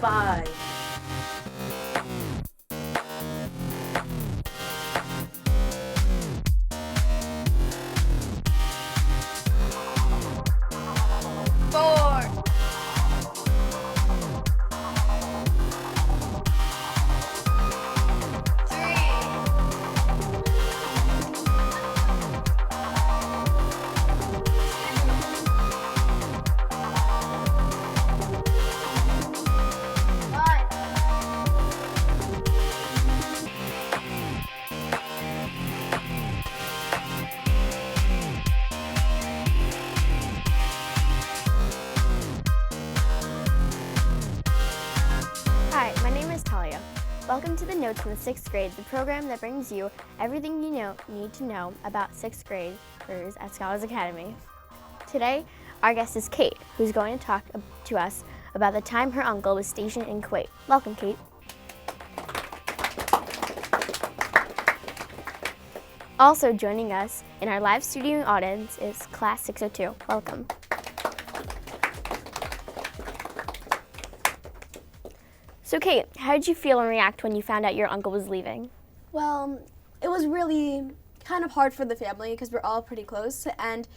5. 4. Hi, my name is Talia. Welcome to the Notes in the 6th grade, the program that brings you everything you need to know about 6th graders at Scholars Academy. Today, our guest is Kate, who's going to talk to us about the time her uncle was stationed in Kuwait. Welcome, Kate. Also joining us in our live studio audience is Class 602. Welcome. So Kate, how did you feel and react when you found out your uncle was leaving? Well, it was really kind of hard for the family because we're all pretty close, and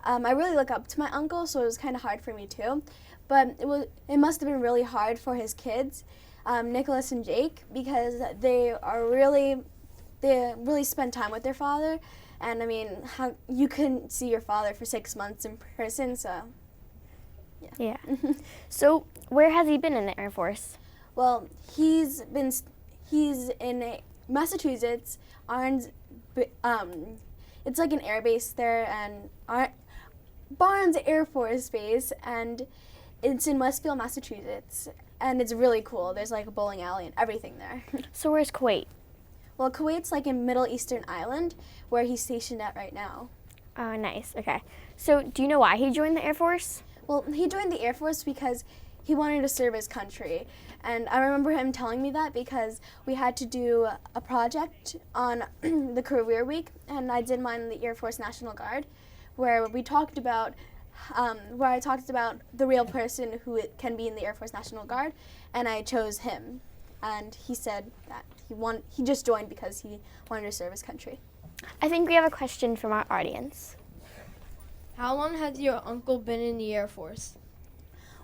I really look up to my uncle, so it was kind of hard for me too. But it must have been really hard for his kids, Nicholas and Jake, because they really spend time with their father, and I mean, you couldn't see your father for 6 months in person, so yeah. So where has he been in the Air Force? Well, he's in Massachusetts. It's like an air base there, and Barnes Air Force Base, and it's in Westfield, Massachusetts, and it's really cool. There's like a bowling alley and everything there. So where's Kuwait? Well, Kuwait's like a Middle Eastern island where he's stationed at right now. Oh, nice. Okay. So do you know why he joined the Air Force? Well, he joined the Air Force because he wanted to serve his country. And I remember him telling me that because we had to do a project on the career week, and I did mine in the Air Force National Guard, where I talked about the real person who can be in the Air Force National Guard, and I chose him. And he said that he just joined because he wanted to serve his country. I think we have a question from our audience. How long has your uncle been in the Air Force?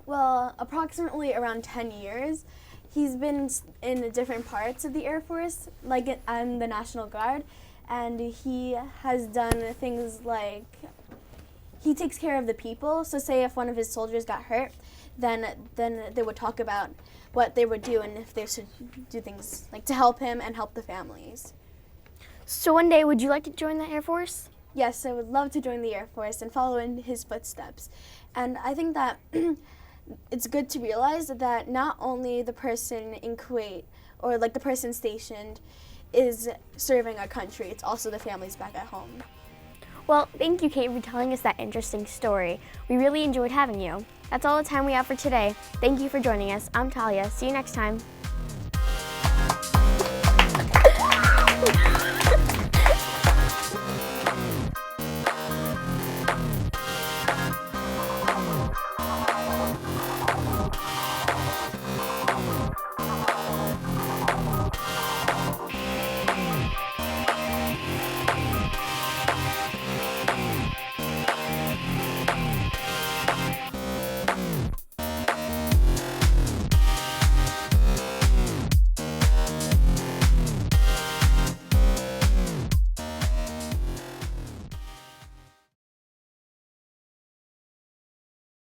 Well, approximately around 10 years. He's been in the different parts of the Air Force, like in the National Guard, and he has done things like he takes care of the people. So say if one of his soldiers got hurt, then they would talk about what they would do and if they should do things like to help him and help the families. So one day, would you like to join the Air Force? Yes, I would love to join the Air Force and follow in his footsteps. And I think that it's good to realize that not only the person in Kuwait or like the person stationed is serving our country, it's also the families back at home. Well, thank you, Kate, for telling us that interesting story. We really enjoyed having you. That's all the time we have for today. Thank you for joining us. I'm Talia. See you next time.